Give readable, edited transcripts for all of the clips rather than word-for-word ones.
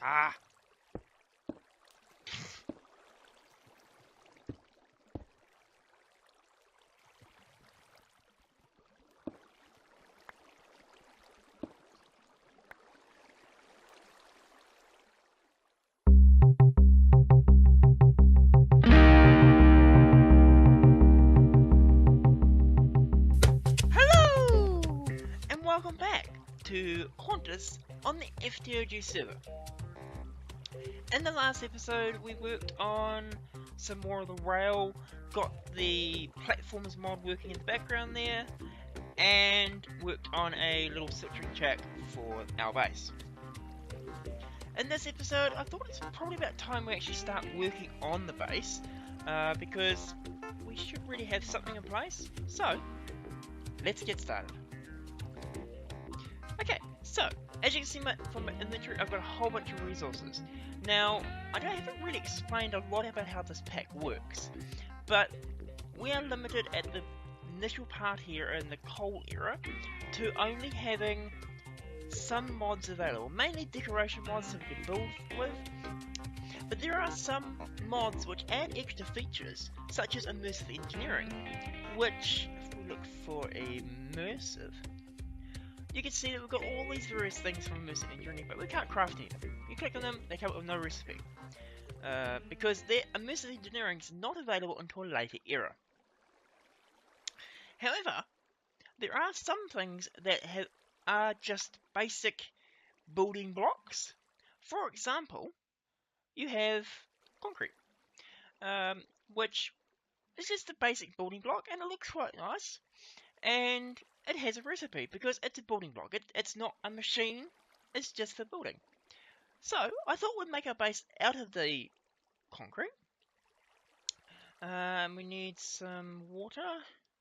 Ah! Hello! And welcome back to Quantus on the FTOG server. In the last episode, we worked on some more of the rail, got the platforms mod working in the background there, and worked on a little citric track for our base. In this episode, I thought it's probably about time we actually start working on the base, because we should really have something in place. So, let's get started. Okay, so as you can see from my inventory, I've got a whole bunch of resources. Now, I haven't really explained a lot about how this pack works, but we are limited at the initial part here in the coal era to only having some mods available, mainly decoration mods that we can build with, but there are some mods which add extra features, such as immersive engineering, which, if we look for immersive, you can see that we've got all these various things from immersive engineering, but we can't craft any of them. You click on them, they come up with no recipe, because their immersive engineering is not available until a later era. However, there are some things that are just basic building blocks. For example, you have concrete, which is just a basic building block, and it looks quite nice, and it has a recipe because it's a building block. It's not a machine, it's just for building. So I thought we'd make our base out of the concrete. We need some water.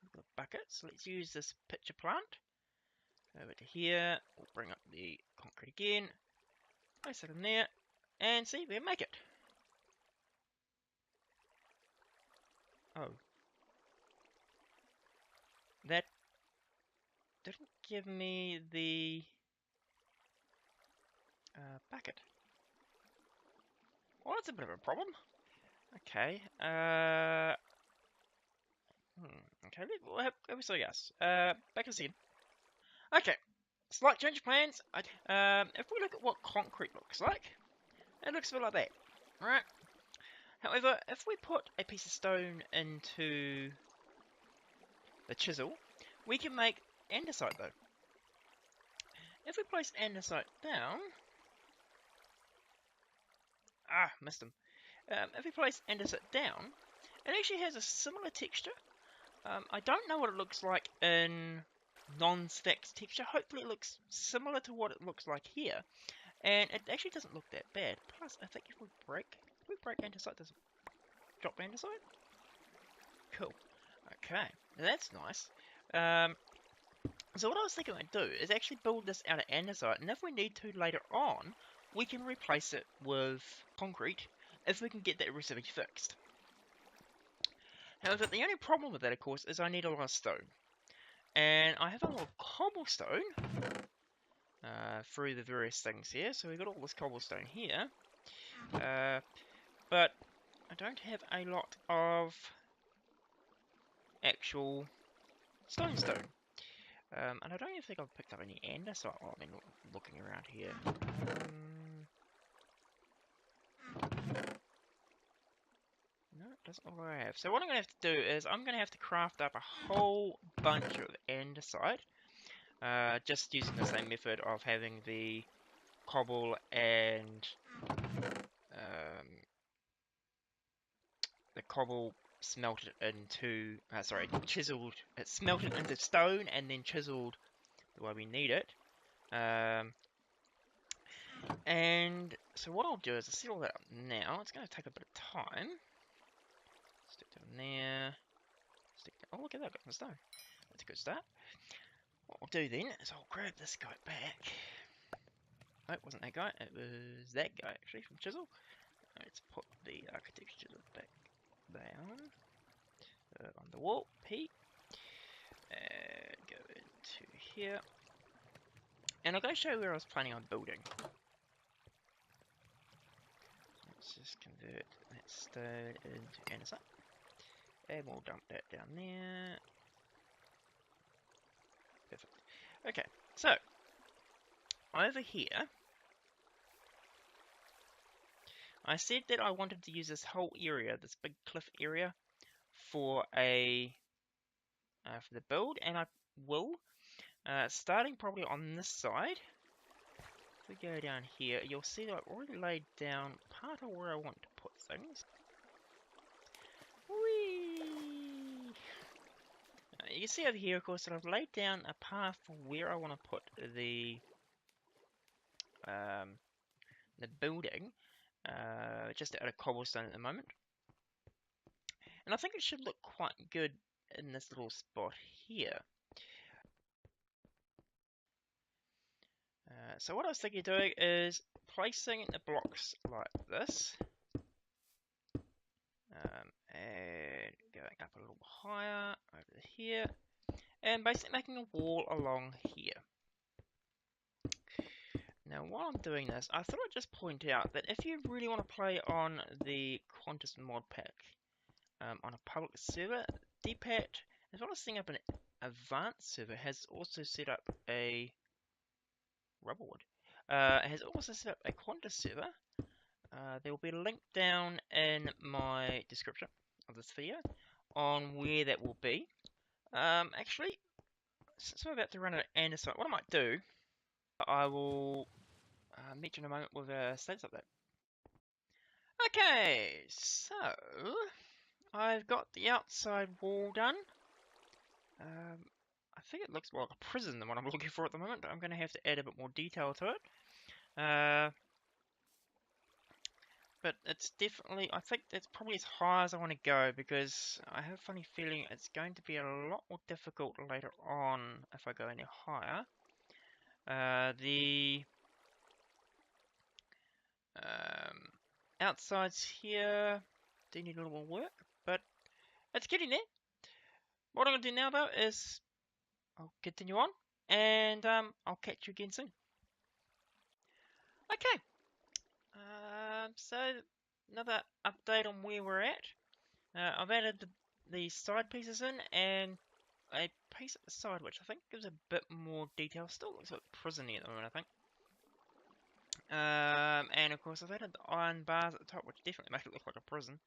We've got buckets. Let's use this pitcher plant. Over to here. We'll bring up the concrete again. Place it in there. And see, we make it. Oh. That didn't give me the bucket. Well, that's a bit of a problem. Okay. Okay, we'll have so yes. Back us in. Okay. Slight change of plans. If we look at what concrete looks like, it looks a bit like that, right? However, if we put a piece of stone into the chisel, we can make andesite though. If we place andesite down, missed him. If we place andesite down, it actually has a similar texture. I don't know what it looks like in non-Sphax texture. Hopefully it looks similar to what it looks like here. And it actually doesn't look that bad. Plus, I think if we break andesite, does it drop andesite? Cool. Okay, that's nice. So what I was thinking I'd do is actually build this out of andesite, and if we need to later on, we can replace it with concrete if we can get that recipe fixed. However, the only problem with that, of course, is I need a lot of stone. And I have a lot of cobblestone through the various things here. So we've got all this cobblestone here. But I don't have a lot of actual stone. And I don't even think I've picked up any andesite while I've been looking around here. No, it doesn't look like I have. So what I'm going to have to do is I'm going to have to craft up a whole bunch of andesite. Just using the same method of having the cobble and the cobble smelted into, chiseled, smelted into stone and then chiseled the way we need it. And so what I'll do is I'll set all that up now. It's going to take a bit of time. Stick down there. Oh, look at that, I've got some stone. That's a good start. What I'll do then is I'll grab this guy back. No, it wasn't that guy, it was that guy actually from Chisel. Let's put the architecture back down on the wall, P, and go into here. And I'll go show you where I was planning on building. cobblestone into andesite. And we'll dump that down there. Perfect. Okay, so over here, I said that I wanted to use this whole area, this big cliff area, for a for the build, and I will. Starting probably on this side. If we go down here, you'll see that I've already laid down part of where I want to put things. Whee! You can see over here, of course, that I've laid down a path for where I want to put the building, just out of cobblestone at the moment. And I think it should look quite good in this little spot here. So what I was thinking of doing is placing the blocks like this, and going up a little higher over here, and basically making a wall along here. Now while I'm doing this, I thought I'd just point out that if you really want to play on the Quantus mod pack on a public server, DPAT, as well as setting up an Avant server, has also set up a Rubberwood. Has also set up a Quantus server. There will be a link down in my description of this video on where that will be. Actually, since we're about to run out of andesite, what I might do, I will meet you in a moment with a status update. Okay, so I've got the outside wall done. I think it looks more like a prison than what I'm looking for at the moment. I'm going to have to add a bit more detail to it. But it's definitely, I think that's probably as high as I want to go, because I have a funny feeling it's going to be a lot more difficult later on if I go any higher. The outsides here do need a little more work, but it's getting there. What I'm going to do now, though, is I'll continue on, and I'll catch you again soon. Okay, so another update on where we're at. I've added the side pieces in, and a piece at the side which I think gives a bit more detail. Still looks like prison-y at the moment, I think. And of course I've added the iron bars at the top, which definitely make it look like a prison.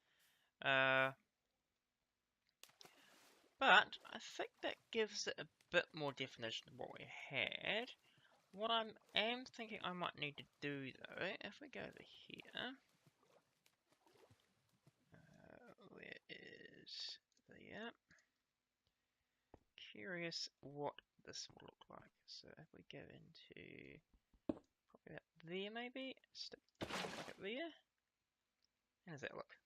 But I think that gives it a bit more definition than what we had. What I am thinking I might need to do, though, if we go over here, where is the curious what this will look like. So if we go into probably about there, maybe stick like it there. How does that look?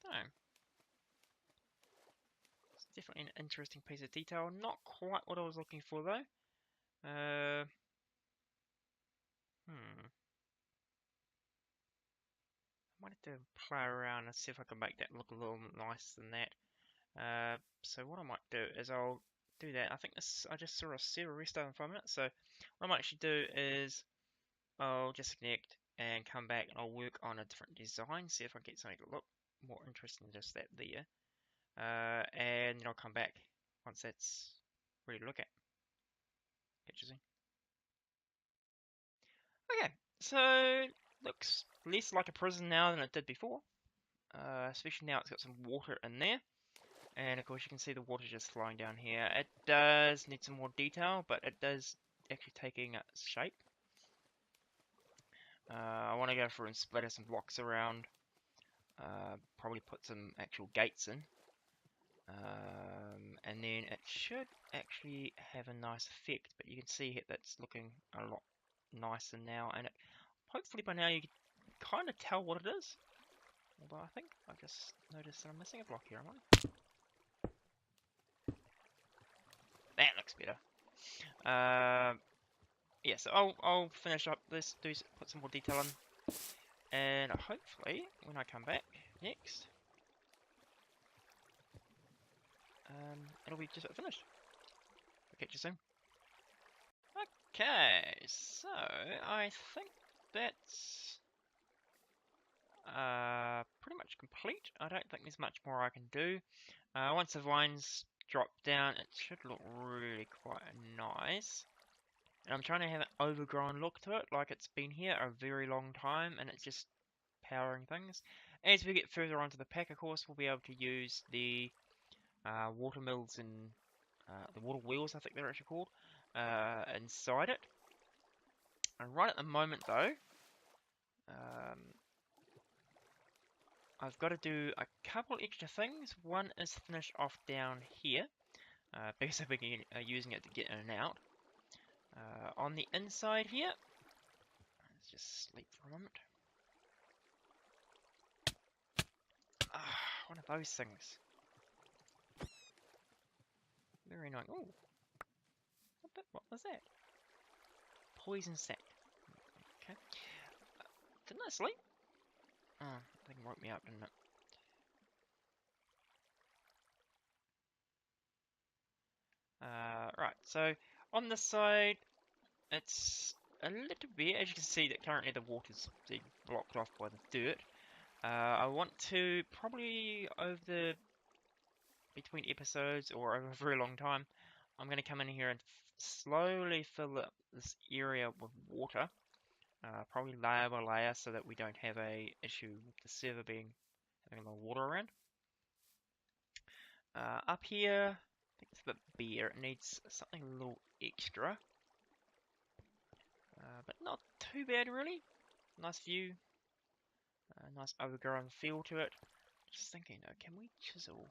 Damn. It's definitely an interesting piece of detail. Not quite what I was looking for, though. I might have to play around and see if I can make that look a little nicer than that. So what I might do is I'll do that. I think this, I just saw a server restart in 5 minutes. So what I might actually do is I'll just connect and come back, and I'll work on a different design, see if I can get something to look more interesting than just that there. And then I'll come back once that's ready to look at. Catch you soon. Okay, so looks less like a prison now than it did before. Especially now it's got some water in there. And of course you can see the water just flowing down here. It does need some more detail, but it does actually taking shape. I want to go through and splatter some blocks around. Probably put some actual gates in. And then it should actually have a nice effect, but you can see here that's looking a lot nicer now, and hopefully by now you can kind of tell what it is. Although I think I just noticed that I'm missing a block here, am I? That looks better. Yeah, so I'll finish up this, put some more detail in, and hopefully when I come back next, it'll be just finished. I'll catch you soon. Okay, so I think that's pretty much complete. I don't think there's much more I can do. Once the vines drop down, it should look really quite nice. And I'm trying to have an overgrown look to it, like it's been here a very long time and it's just powering things. As we get further onto the pack, of course, we'll be able to use the water mills and the water wheels, I think they're actually called, inside it. And right at the moment, though, I've got to do a couple extra things. One is finish off down here, because I've been using it to get in and out. On the inside here, let's just sleep for a moment. One of those things. Very nice. Ooh. What was that? Poison sac. Okay. Didn't I sleep? Oh, that thing woke me up, didn't it? Right, so on this side, it's a little bit, as you can see, that currently the water's being blocked off by the dirt. I want to probably between episodes or over a very long time, I'm going to come in here and slowly fill up this area with water, probably layer by layer, so that we don't have a issue with the server having a lot of water around. Up here, I think it's a bit bare. It needs something a little extra, but not too bad really. Nice view, nice overgrown feel to it. Just thinking, can we chisel?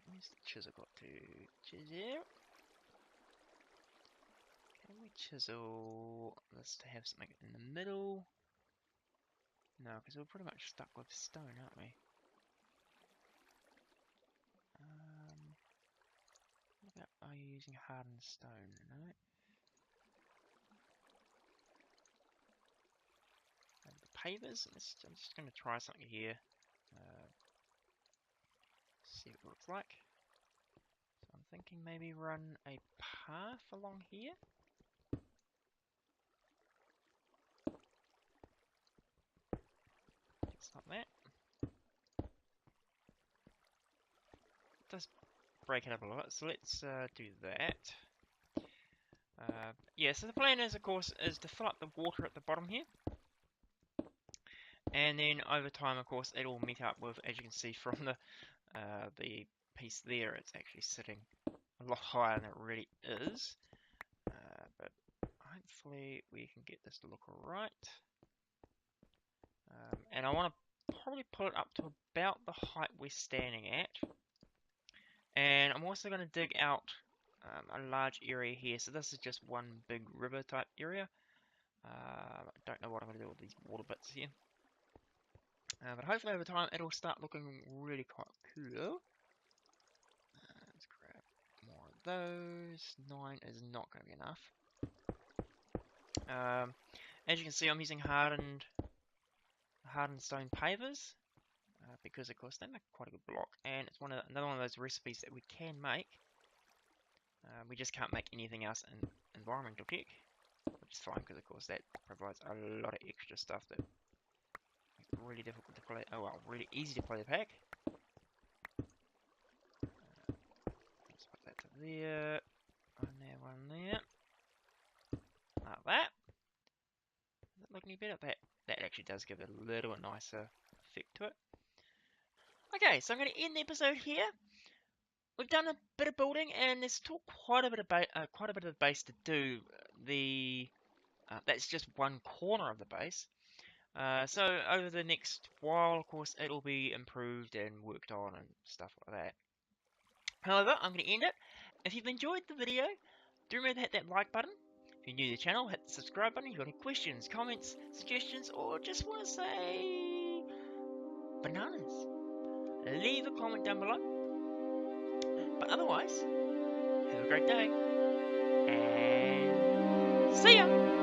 Where's the chisel got to? Chisel? Can we chisel this to have something in the middle? No, because we're pretty much stuck with stone, aren't we? What about, are you using hardened stone? No. The pavers? I'm just going to try something here. See what it looks like. So I'm thinking maybe run a path along here. It's not that. It does break it up a lot, so let's do that. Yeah, so the plan is, of course, is to fill up the water at the bottom here. And then over time, of course, it will meet up with, as you can see from the piece there, it's actually sitting a lot higher than it really is. But hopefully we can get this to look alright. And I want to probably put it up to about the height we're standing at. And I'm also going to dig out a large area here. So this is just one big river type area. I don't know what I'm going to do with these water bits here. But hopefully over time it'll start looking really quite cool. Let's grab more of those. 9 is not going to be enough. As you can see, I'm using hardened stone pavers because, of course, they make quite a good block, and it's another one of those recipes that we can make. We just can't make anything else in environmental tech, which is fine because, of course, that provides a lot of extra stuff that makes it really difficult to play. Oh well, really easy to play the pack. Let's put that to there. One there. Like that. Does it look any better? That actually does give it a little bit nicer effect to it. Okay, so I'm going to end the episode here. We've done a bit of building, and there's still quite a bit of the base to do. That's just one corner of the base. So over the next while, of course, it'll be improved and worked on and stuff like that. However, I'm going to end it. If you've enjoyed the video, do remember to hit that like button. If you're new to the channel, hit the subscribe button. If you've got any questions, comments, suggestions, or just want to say bananas, leave a comment down below. But otherwise, have a great day, and see ya!